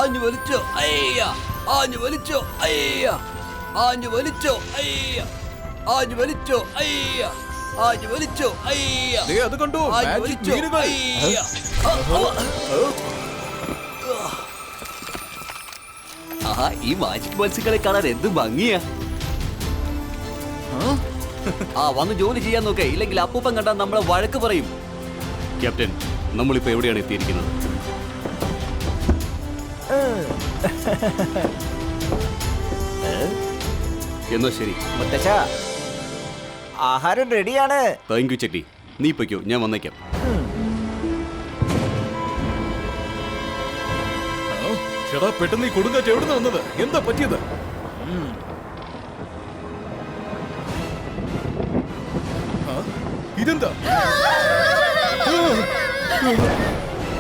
ആഞ്ഞു വലിച്ചോ അയ്യ, ആഞ്ഞു വലിച്ചോ അയ്യ, ആഞ്ഞു വലിച്ചോ അയ്യ, ആഞ്ഞു വലിച്ചോ അയ്യ, ആഞ്ഞു വലിച്ചോ അയ്യ. അത് കണ്ടു, ആഞ്ഞു വലിച്ചോ അയ്യ. ആഹാ, ഈ മാജിക് മത്സ്യങ്ങളെ കാണാൻ എന്ത് ഭംഗിയാ. വന്ന് ജോലി ചെയ്യാൻ നോക്കേ, ഇല്ലെങ്കിൽ അപ്പൂപ്പൻ കണ്ടാൽ നമ്മളെ വഴക്ക് പറയും. ക്യാപ്റ്റൻ, നമ്മളിപ്പോ എവിടെയാണ് എത്തിയിരിക്കുന്നത്? എന്നാ ശരി മുത്തശ്ശ, ആഹാരം റെഡിയാണ്. Thank you Chetty. നീ പൊയ്ക്കോ, ഞാൻ വന്നേക്കാം. ചേട്ടാ, പെട്ടെന്ന് ഈ കൊടുങ്കാറ്റ് എവിടുന്ന് വന്നത്? എന്താ പറ്റിയത്? ഇതെന്താ?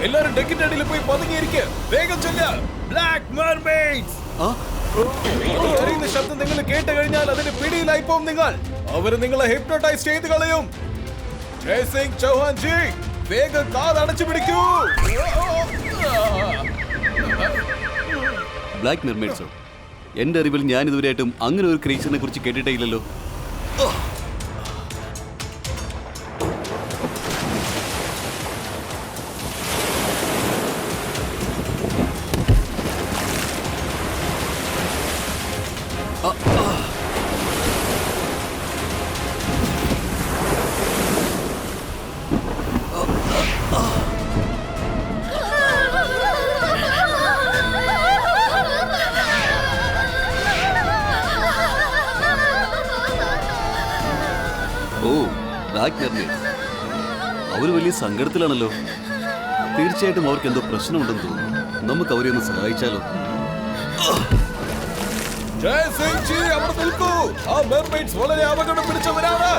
എല്ലാരും ഡെക്കിന്റെ അടിയിൽ പോയി പതുങ്ങിയിരിക്കുക. വേഗം ചെല്ല. ബ്ലാക്ക് മെർമെയ്ഡ്സ്. അറിയുന്ന ശബ്ദം നിങ്ങൾ കേട്ട് കഴിഞ്ഞാൽ അതിന്റെ പിടിയിലായി പോകും നിങ്ങൾ. അവര് നിങ്ങളെ ഹിപ്നോട്ടൈസ് ചെയ്ത് കളയും. ജയ് സിംഗ് ചൗഹാൻ ജി, വേഗം കാത് അടച്ചു പിടിക്കൂ. ബ്ലാക്ക് മെർമെയ്ഡ്സോ? എന്റെ അറിവിൽ ഞാൻ ഇതുവരെയായിട്ടും അങ്ങനെ ഒരു ക്രീച്ചറിനെ കുറിച്ച് കേട്ടിട്ടേ ഇല്ലല്ലോ. അവര് വലിയ സങ്കടത്തിലാണല്ലോ. തീർച്ചയായിട്ടും അവർക്ക് എന്തോ പ്രശ്നമുണ്ടെന്ന് തോന്നുന്നു. നമുക്ക് അവരെ ഒന്ന് സഹായിച്ചാലോ? ജയ് സിംഗ് ജി, അവിടെ നിൽക്കൂ. ആ മെർമെയ്ഡ്സ് വളരെ അപകടം പിടിച്ചവരാണ്.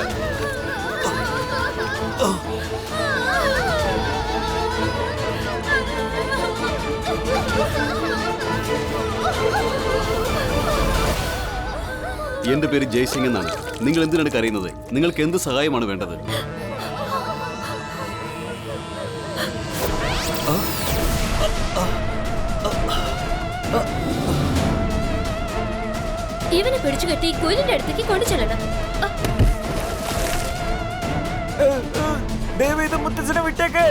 എന്റെ പേര് ജയ്സിംഗ് എന്നാണ്. നിങ്ങൾ എന്തിനാണ് കരയുന്നത്? നിങ്ങൾക്ക് എന്ത് സഹായമാണ് വേണ്ടത്? ഇവനെ പിടിച്ചു കെട്ടി കുയിലിന്റെ അടുത്തേക്ക് കൊണ്ടു ചെല്ലണം. ദയവേത് മുത്തച്ഛനെ വിട്ടേക്ക്.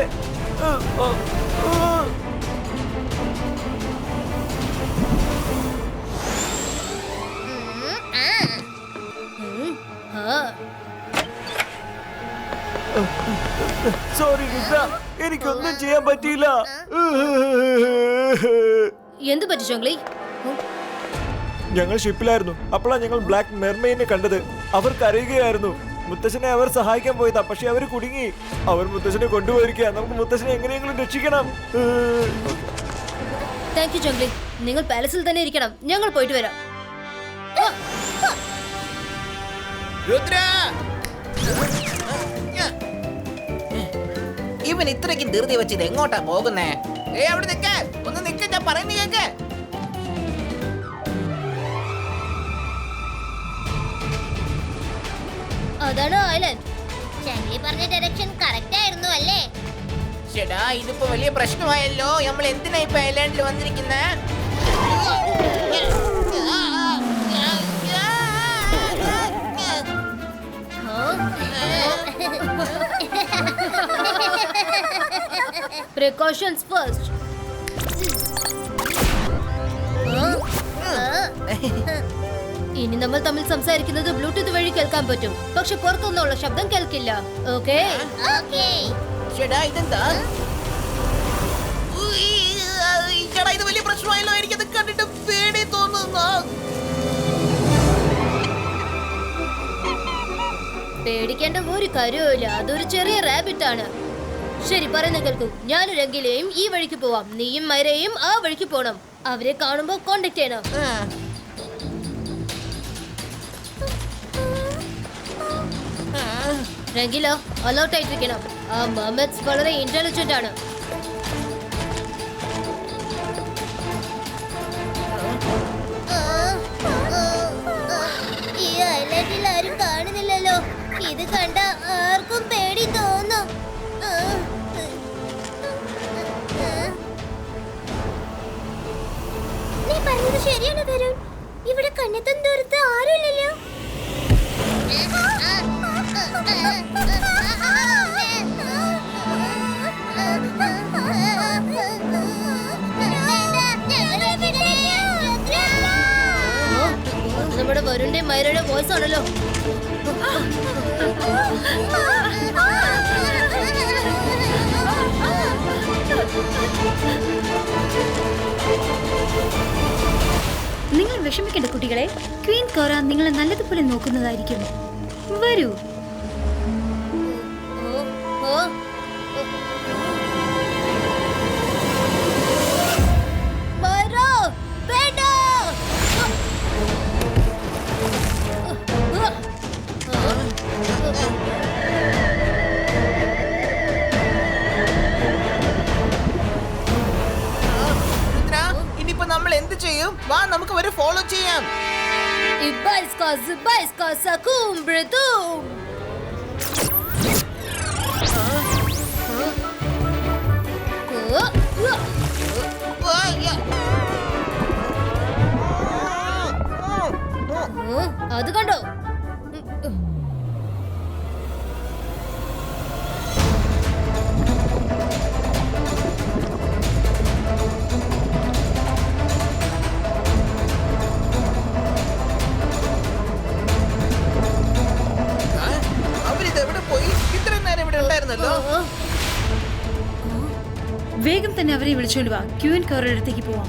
സോറി ഗിസ, എനിക്കൊന്നും ചെയ്യാൻ പറ്റിയില്ല. എന്ത് പറ്റി ജോങ്ലി? ഞങ്ങൾ ഷിപ്പിലായിരുന്നു. അപ്പോഴാണ് ഞങ്ങൾ ബ്ലാക്ക് മെർമെയ്ഡിനെ കണ്ടത്. അവർ കരയുകയായിരുന്നു. മുത്തശ്ശനെ അവർ സഹായിക്കാൻ പോയതാ, പക്ഷെ അവർ കുടുങ്ങി. അവർ മുത്തശ്ശനെ കൊണ്ടുപോയിരിക്കുക. നമുക്ക് മുത്തശ്ശനെ എങ്ങനെയെങ്കിലും രക്ഷിക്കണം. താങ്ക് യു ജോങ്ലി. നിങ്ങൾ പാലസിൽ തന്നെ ഇരിക്കണം. ഞങ്ങൾ പോയിട്ട് വരാം. രുദ്ര, ഇവൻ ഇത്രയ്ക്കും ധൃതി വെച്ചത് എങ്ങോട്ടാ പോകുന്നേ? അവിടെ നിക്ക, ഒന്ന് നിക്ക, ഞാൻ പറയുന്ന കേക്ക്. അതാണ് ഐലൻഡ്. ചങ്ങി പറഞ്ഞ ഡയറക്ഷൻ കറക്റ്റ് ആയിരുന്നു അല്ലേ? ചേട്ടാ, ഇതിപ്പോ വലിയ പ്രശ്നമായല്ലോ. നമ്മൾ എന്തിനാ ഇപ്പൊ ഐലാൻഡിൽ വന്നിരിക്കുന്നേ? Precautions first. ഇനി നമ്മൾ തമ്മിൽ സംസാരിക്കുന്നത് ബ്ലൂടൂത്ത് വഴി കേൾക്കാൻ പറ്റും, പക്ഷെ പുറത്തുനിന്നുള്ള ശബ്ദം കേൾക്കില്ല. ഓക്കേ? ചേട്ടാ, ഇതെന്താ? ചേട്ടാ, ഇത് വലിയ പ്രശ്നമായല്ലോ. എനിക്കത് കണ്ടിട്ട് പേടി തോന്നുന്നു. പേടിക്കേണ്ട ഒരു കാര്യവുമില്ല. അതൊരു ചെറിയ റാബിറ്റ് ആണ്. ശരി, പറയുന്ന കേൾക്കൂ. ഞാനും രംഗിലെയും ഈ വഴിക്ക് പോവാം. നീയും മൈരയും ആ വഴിക്ക് പോണം. അവരെ കാണുമ്പോ കോണ്ടാക്ട് ചെയ്യണം. രംഗില അലർട്ട് ആയിട്ടിരിക്കണം. ആ മർമെയ്ഡ്സ് വളരെ ഇന്റലിജന്റ് ആണ്. ഈ ഐലൻഡിൽ ആരും കാണുന്നില്ലല്ലോ. ഇത് കണ്ട ആർക്കും പേടി തോന്നും. വരുണിന്റെ മൈരയുടെ വോയിസ് ആണല്ലോ. നിങ്ങൾ വിഷമിക്കേണ്ട കുട്ടികളെ, ക്വീൻ കോറ നിങ്ങളെ നല്ലതുപോലെ നോക്കുന്നതായിരിക്കും. വരൂ. ഇനിയിപ്പോ നമ്മൾ എന്ത് ചെയ്യും? വാ, നമുക്ക് അവരെ ഫോളോ ചെയ്യാം. അത് കണ്ടോ? അവരിതെവിടെ പോയി? ഇത്രയും നേരം ഇവിടെ ഉണ്ടായിരുന്നല്ലോ. വേഗം തന്നെ അവരെ വിളിച്ചോണ്ട് വാ, ക്വീൻ കോറയുടെ അടുത്തേക്ക് പോവാം.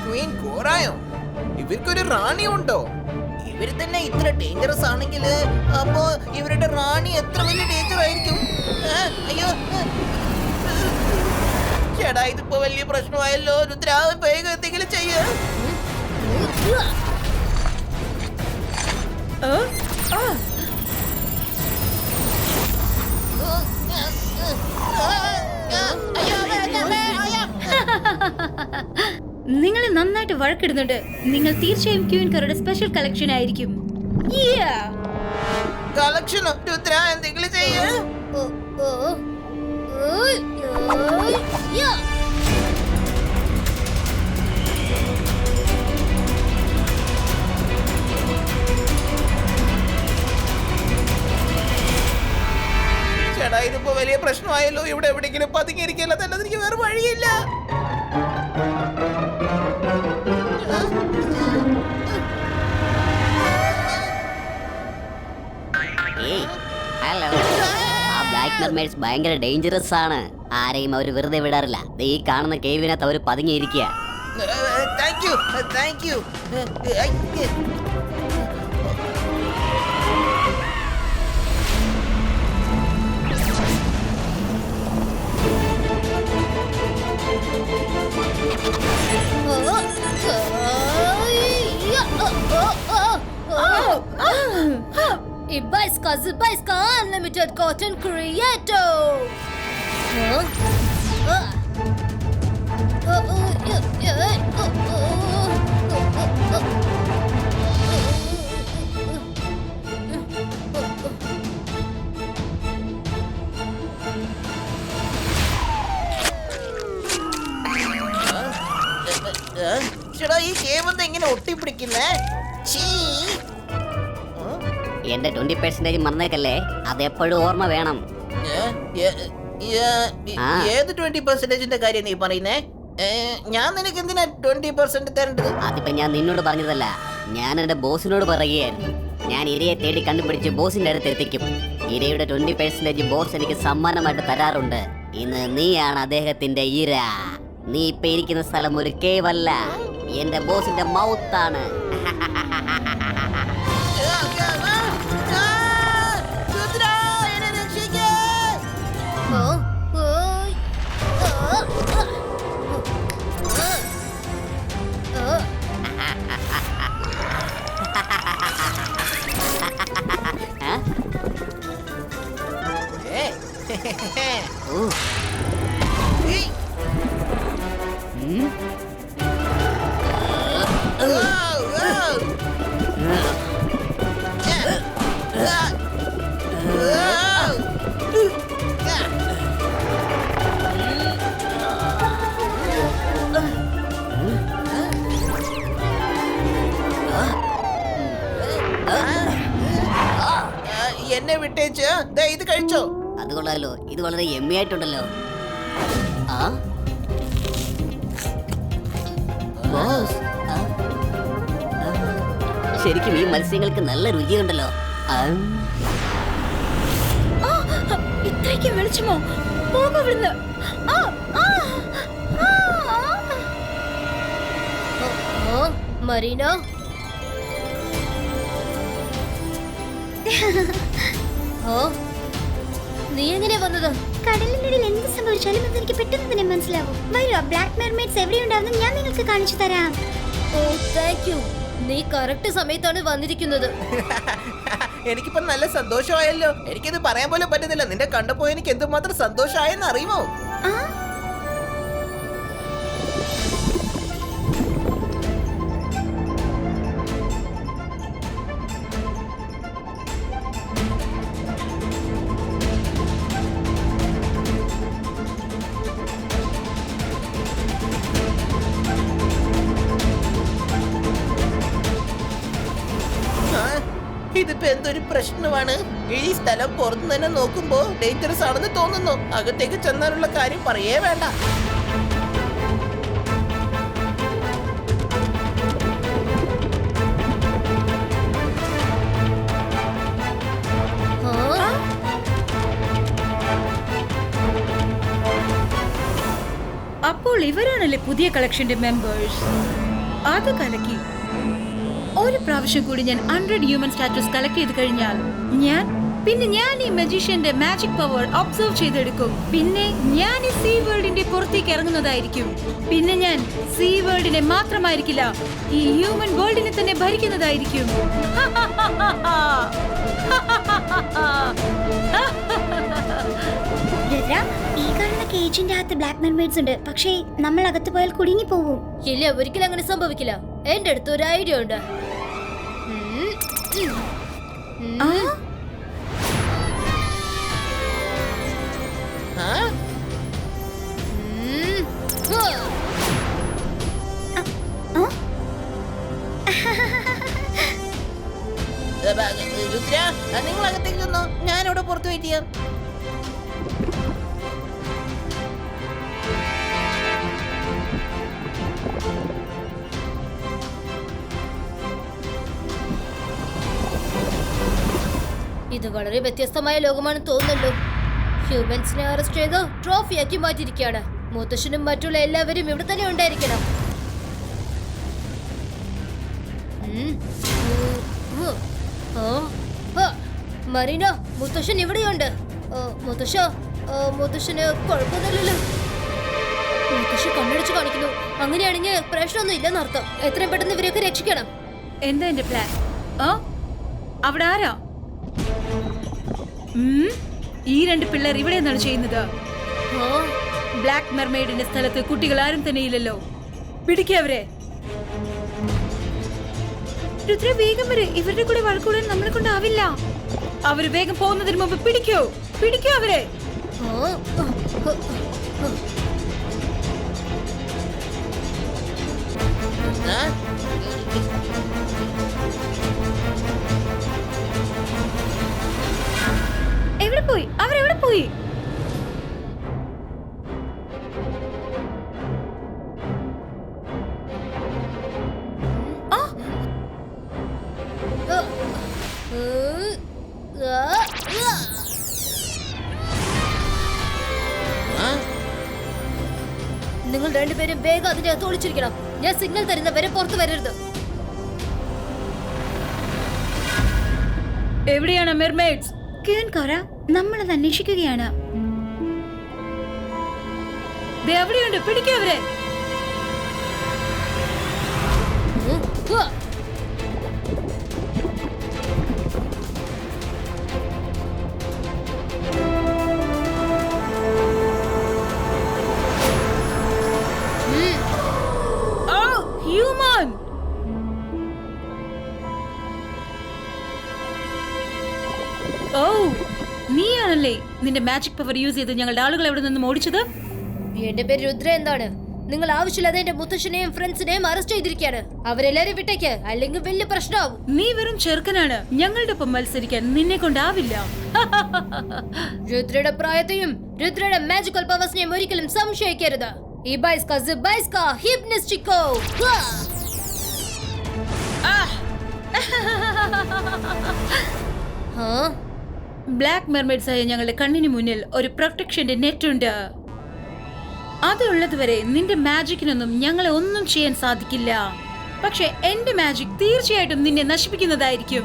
ക്വീൻ കോറായോ? ഇവർക്കൊരു റാണി ഉണ്ടോ? ഇവര് തന്നെ ഇത്ര ഡേഞ്ചറസ് ആണെങ്കിൽ അപ്പോ ഇവരുടെ റാണി എത്ര വലിയ ഡേഞ്ചർ ആയിരിക്കും? അയ്യോ ചേടാ, ഇതിപ്പോ വലിയ പ്രശ്നമായല്ലോ. രുദ്ര, വേഗം എന്തെങ്കിലും ചെയ്യ. നിങ്ങളെ നന്നായിട്ട് വഴക്കിടുന്നുണ്ട്. നിങ്ങൾ തീർച്ചയായും ക്വീൻ കോറയുടെ സ്പെഷ്യൽ കളക്ഷൻ ആയിരിക്കും. കളക്ഷനോ? രുദ്ര, എന്തെങ്കിലും ചെയ്യ. ചേട്ടാ, ഇതിപ്പോ വലിയ പ്രശ്നമായല്ലോ. ഇവിടെ എവിടെയെങ്കിലും പതുങ്ങിയിരിക്കില്ല തന്നെ, എനിക്ക് വേറെ വഴിയില്ല. ഹലോ, ആ ബ്ലാക്ക് മെർമെയ്ഡ്സ് ഭയങ്കര ഡേഞ്ചറസ് ആണ്. ആരെയും അവർ വെറുതെ വിടാറില്ല. ഈ കാണുന്ന കേവിനകത്ത് അവർ പതുങ്ങിയിരിക്കുക. Thank you, thank you. Ibaiska Unlimited Cotton Creator. ചേട്ടാ, ഈ കേവ് എന്താ ഇങ്ങനെ ഒട്ടിപ്പിടിക്കുന്നേ? എന്റെ 20% മറന്നേക്കല്ലേ, അതെപ്പോഴും ഓർമ്മ വേണം. ഏത് 20%ന്റെ കാര്യം നീ പറയുന്നേ? ഞാൻ നിനക്ക് എന്തിനാ 20% തരേണ്ടത്? അതിപ്പോ ഞാൻ നിന്നോട് പറഞ്ഞതല്ല, ഞാൻ എന്റെ ബോസിനോട് പറയുകയായിരുന്നു. ഞാൻ ഇരയെ തേടി കണ്ടുപിടിച്ച് ബോസിന്റെ അടുത്ത് എത്തിക്കും. ഇരയുടെ 20% ബോസ് എനിക്ക് സമ്മാനമായിട്ട് തരാറുണ്ട്. ഇന്ന് നീയാണ് അദ്ദേഹത്തിന്റെ ഇര. നീ ഇപ്പൊ ഇരിക്കുന്ന സ്ഥലം ഒരു കേവല്ല, എന്റെ ബോസിന്റെ മൗത്താണ്. എന്നെ വിട്ടേച്ച് ഇത് കഴിച്ചോ? അത് കൊള്ളാലോ, ഇത് വളരെ എമ്മയായിട്ടുണ്ടല്ലോ. ആ ബോസ് ശരിക്കും ഈ മത്സ്യങ്ങൾക്ക് നല്ല രുചിയുണ്ടല്ലോ. ഇത്രയ്ക്ക് വെളിച്ചമോ? പോകവിടുന്ന്. മറീന, നീ എങ്ങനെ വന്നത്? കടലിനുള്ളിൽ എന്ത് സംഭവിച്ചാലും അതെനിക്ക് പെട്ടെന്ന് തന്നെ മനസ്സിലാവും. വരൂ, ബ്ലാക്ക് മെർമെയ്ഡ്സ് എവിടെയുണ്ടാവുന്ന ഞാൻ നിങ്ങൾക്ക് കാണിച്ചു തരാം. ഓ താങ്ക് യു. നീ കറക്റ്റ് സമയത്താണ് വന്നിരിക്കുന്നത്. എനിക്കിപ്പോ നല്ല സന്തോഷമായല്ലോ. എനിക്കിത് പറയാൻ പോലും പറ്റുന്നില്ല. നിന്റെ കണ്ടപ്പോ എനിക്ക് എന്തുമാത്രം സന്തോഷമായെന്ന് അറിയുമോ? ഇതിപ്പോ എന്തൊരു പ്രശ്നമാണ്. ഈ സ്ഥലം പുറത്തു തന്നെ നോക്കുമ്പോ ഡേഞ്ചറസ് ആണെന്ന് തോന്നുന്നു. അകത്തേക്ക് ചെന്നാലുള്ള കാര്യം പറയേ വേണ്ട. അപ്പോൾ ഇവരാണല്ലേ പുതിയ കളക്ഷന്റെ മെമ്പേഴ്സ്? അത് കലക്കി. ഒരു പ്രാവശ്യം കൂടി ഞാൻ 100 ഹ്യൂമൻ സ്റ്റാറ്റസ് കളക്ട് ചെയ്ത് കഴിഞ്ഞാൽ ഞാൻ ഈ മജീഷ്യന്റെ മാജിക് പവർ ഒബ്സർവ് ചെയ്തെടുക്കും. പിന്നെ ഞാൻ ഈ സീ വേൾഡിന്റെ പുറത്തേക്ക് ഇറങ്ങുന്നതായിരിക്കും. പിന്നെ ഞാൻ സീ വേൾഡിനെ മാത്രമായിരിക്കില്ല, ഈ ഹ്യൂമൻ വേൾഡിനെ തന്നെ ഭരിക്കുന്നതായിരിക്കും. ഈ കാണുന്ന കേജിന്റെ അകത്ത് ബ്ലാക്ക് മെർമെയ്ഡ്സ് ഉണ്ട്. പക്ഷേ നമ്മൾ അകത്ത് പോയാൽ കുടുങ്ങി പോവും. ഇല്ല, ഒരിക്കലും അങ്ങനെ സംഭവിക്കില്ല. എന്റെ അടുത്ത് ഒരു ഐഡിയ ഉണ്ട്. രുദ്ര, നിങ്ങൾ അകത്തേക്ക് വന്നോ. ഞാനിവിടെ പുറത്ത് വെയിറ്റ് ചെയ്യാം. ഇത് വളരെ വ്യത്യസ്തമായ ലോകമാണെന്ന് തോന്നുന്നല്ലോ. ഹ്യൂമൻസിനെ അറസ്റ്റ് ചെയ്ത് ട്രോഫിയാക്കി മാറ്റിയിരിക്കുകയാണ്. മുത്തശ്ശനും മറ്റുള്ള എല്ലാവരും ഇവിടെ തന്നെ ഉണ്ടായിരിക്കണം. മറീന, മുത്തശ്ശൻ ഇവിടെയുണ്ട്. മുത്തശ്ശന് കുഴപ്പമൊന്നുമില്ലല്ലോ. മുത്തശ്ശൻ കണ്ണടിച്ച് കാണിക്കുന്നു. അങ്ങനെയാണെങ്കിൽ പ്രശ്നമൊന്നും ഇല്ലെന്നർത്ഥം. എത്രയും പെട്ടെന്ന് ഇവരെയൊക്കെ രക്ഷിക്കണം. എന്താ എന്റെ പ്ലാൻ? അവിടെ ആരാ? ഈ 2 പിള്ളേർ ഇവിടെ എന്താണ് ചെയ്യുന്നത്? ബ്ലാക്ക് മെർമെയ്ഡിന്റെ സ്ഥലത്ത് കുട്ടികൾ ആരും തന്നെ ഇല്ലല്ലോ. പിടിക്കവരെ. രുദ്ര, വേഗം വരെ. ഇവരുടെ കൂടെ വഴക്കൂടാൻ നമ്മളെ കൊണ്ടാവില്ല. അവര് വേഗം പോകുന്നതിന് മുമ്പ് പിടിക്കോ അവരെ. എവിടെ പോയി? അവരെവിടെ പോയി? നിങ്ങൾ രണ്ടുപേരും വേഗം അതിനെ ഒളിച്ചിരിക്കണം. ഞാൻ സിഗ്നൽ തരുന്നവരെ പുറത്തു വരരുത്. എവിടെയാണ് മെർമെയ്ഡ്സ്? നമ്മളത് അന്വേഷിക്കുകയാണ്. എവിടെയുണ്ട്? പിടിക്കവരെ. ഹ്യൂമൻ, ഓ നീയാണല്ലേ നിന്റെ മാജിക് പവർ യൂസ് ചെയ്ത് ഞങ്ങളുടെ ആളുകളെ എവിടെ നിന്നും ഓടിച്ചത്? എന്റെ പേര് രുദ്ര. എന്താണ്? നിങ്ങൾ ആവശ്യമില്ലാതെ എന്റെ മുത്തശ്ശനെയും ഫ്രണ്ട്സിനെയും അറസ്റ്റ് ചെയ്തിരിക്കുകയാണ്. അവരെല്ലാരും വിട്ടേക്ക്, അല്ലെങ്കിൽ വലിയ പ്രശ്നമാവും. നീ വെറും ചെറുക്കനാണ്. ഞങ്ങളുടെ ഒപ്പം മത്സരിക്കാൻ നിന്നെ കൊണ്ടാവില്ല. രുദ്രയുടെ പ്രായത്തെയും രുദ്രയുടെ മാജിക്കൽ പവേഴ്സിനെയും ഒരിക്കലും സംശയിക്കരുത്. Ibaiska Zibaiska Hypnostico. ബ്ലാക്ക് മെർമെയ്ഡ്സായ ഞങ്ങളുടെ കണ്ണിന് മുന്നിൽ ഒരു പ്രൊട്ടക്ഷന്റെ നെറ്റ് ഉണ്ട്. അതുള്ളതുവരെ നിന്റെ മാജിക്കിനൊന്നും ഞങ്ങളെ ഒന്നും ചെയ്യാൻ സാധിക്കില്ല. പക്ഷെ എന്റെ മാജിക് തീർച്ചയായിട്ടും നിന്നെ നശിപ്പിക്കുന്നതായിരിക്കും.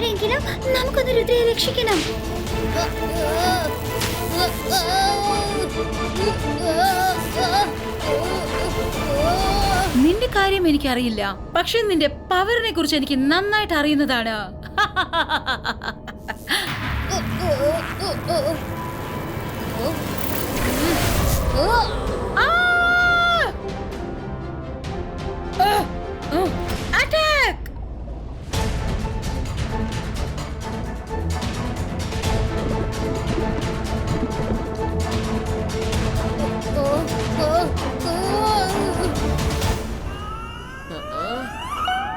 രംഗിലോ, നമുക്കൊന്ന് രുദ്രയെ രക്ഷിക്കണം. നിന്റെ കാര്യം എനിക്കറിയില്ല, പക്ഷെ നിന്റെ പവറിനെ കുറിച്ച് എനിക്ക് നന്നായിട്ട് അറിയുന്നതാണ്. Attack!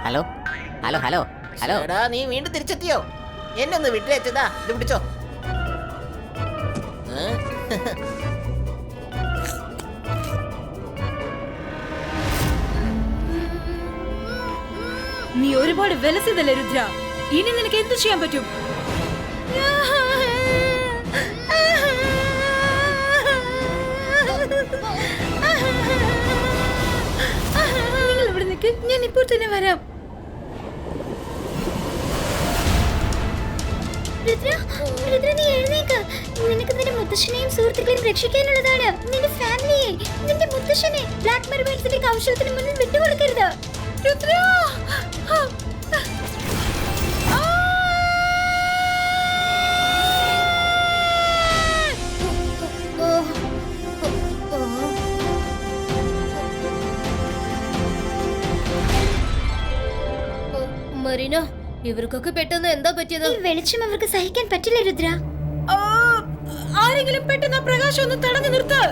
Hello hello hello hello എടാ, നീ വീണ്ടും തിരിച്ചെത്തിയോ? എന്നെ ഒന്ന് വീട്ടിലെത്തിയതാ. ഇത് പിടിച്ചോ. നീ ഒരുപാട് വിലസിതല്ലേ രുദ്ര. ഇനി നിനക്ക് എന്ത് ചെയ്യാൻ പറ്റും? നിങ്ങൾ ഇവിടെ നിൽക്ക്, ഞാൻ ഇപ്പോൾ തന്നെ വരാം. രുദ്ര, നീ എഴുന്നേക്ക്. നിനക്ക് നിന്റെ മുത്തശ്ശനെയും സുഹൃത്തുക്കളെയും രക്ഷിക്കാനുള്ളതാണ്. നിന്റെ ഫാമിലിയെ, നിന്റെ മുത്തശ്ശനെ ബ്ലാക്ക് മെർമെയ്ഡ്സിന്റെ കൗശലത്തിന് മുന്നിൽ വിട്ടുകൊടുക്കരുത്. രുദ്ര! മറീന, ഇവർക്കൊക്കെ പെട്ടെന്ന് എന്താ പറ്റിയത്? ഈ വെളിച്ചം അവർക്ക് സഹിക്കാൻ പറ്റില്ല രുദ്ര. ആരെങ്കിലും പെട്ടെന്ന് ആ പ്രകാശം ഒന്ന് തടഞ്ഞു നിർത്ത്.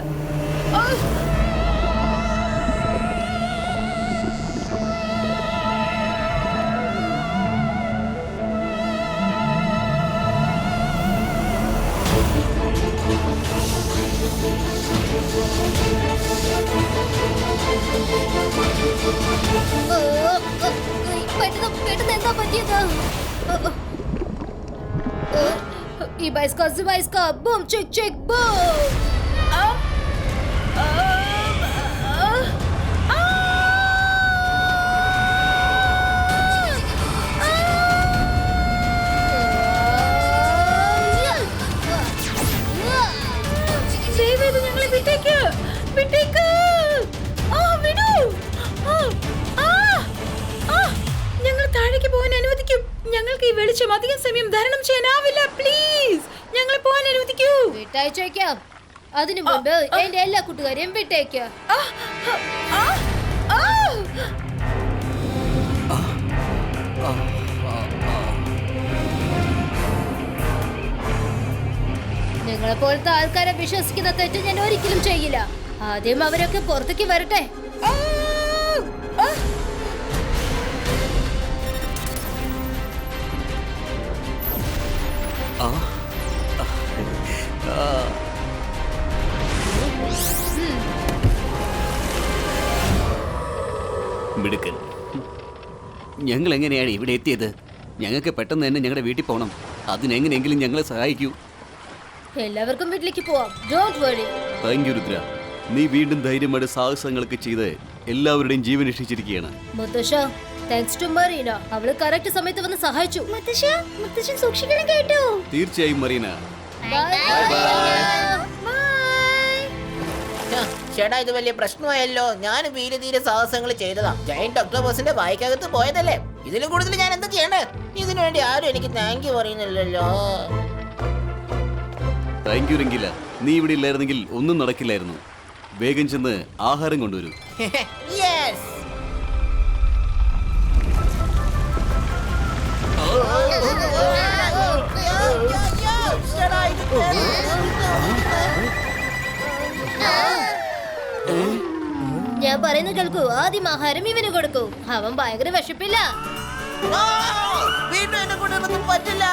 പെട്ടെന്ന് എന്താ പറ്റിയത്? Ibaiska Zibaiska boom check check boom. ഞങ്ങളെ വിട്ടേക്ക്, വിട്ടേക്ക്. ഞങ്ങൾ താഴേക്ക് പോകാൻ അനുവദിക്കും. ഞങ്ങൾക്ക് ഈ വെളിച്ചം അധികം സമയം ധാരണം ചെയ്യാനാവില്ല. പ്ലീസ് ഞങ്ങളെ പോകാൻ അനുവദിക്കൂ. വിട്ടയച്ചേക്കാം. അതിനു മുമ്പ് എന്റെ എല്ലാ കൂട്ടുകാരെയും വിട്ടേക്ക്. നിങ്ങളെ പോലത്തെ ആൾക്കാരെ വിശ്വസിക്കുന്ന തെറ്റ് ഞാൻ ഒരിക്കലും ചെയ്യില്ല. ആദ്യം അവരൊക്കെ പുറത്തേക്ക് വരട്ടെ. മിടുക്കൻ. ഞങ്ങൾ എങ്ങനെയാണ് ഇവിടെ എത്തിയത്? ഞങ്ങൾക്ക് പെട്ടെന്ന് തന്നെ ഞങ്ങളുടെ വീട്ടിൽ പോകണം. അതിനെങ്ങനെയെങ്കിലും ഞങ്ങളെ സഹായിക്കൂ. എല്ലാവർക്കും വീട്ടിലേക്ക് പോവാം. Don't worry. Thank you Rudra. നീ വീണ്ടും ധൈര്യമായിട്ട് സാഹസങ്ങളൊക്കെ ചെയ്ത് എല്ലാവരുടെയും ജീവൻ രക്ഷിച്ചിരിക്കുകയാണ്. മുത്തശ്ശ, താങ്ക്സ് ടു മറീന. അവള് കറക്റ്റ് സമയത്ത് വന്ന് സഹായിച്ചു. മുത്തശ്ശൻ സൂക്ഷിക്കണം കേട്ടോ. തീർച്ചയായും മറീന. ചേട്ടാ, ഇത് വലിയ പ്രശ്നമായല്ലോ. ഞാൻ വീരധീര സാഹസങ്ങൾ ചെയ്തതാ. ജയന്റ് ഒക്ടോബസിന്റെ വായിക്കകത്ത് പോയതല്ലേ. ഇതിലും കൂടുതൽ ഞാൻ എന്താ ചെയ്യണ്ടേ? ഇതിനു വേണ്ടി ആരും എനിക്ക് താങ്ക് യു പറയുന്നില്ലല്ലോ. Thank you Rangila. നീ ഇവിടെ ഇല്ലായിരുന്നെങ്കിൽ ഒന്നും നടക്കില്ലായിരുന്നു. വേഗം ചെന്ന് ആഹാരം കൊണ്ടുവരൂ. യെസ്. ഞാൻ പറയുന്നത് കേൾക്കൂ. ആദ്യം ആഹാരം ഇവന് കൊടുക്കൂ. അവൻ ഭയങ്കര വിശപ്പില്ല. ആ, വീണ്ടും എന്നെ കൊണ്ടൊന്നും പറ്റില്ല.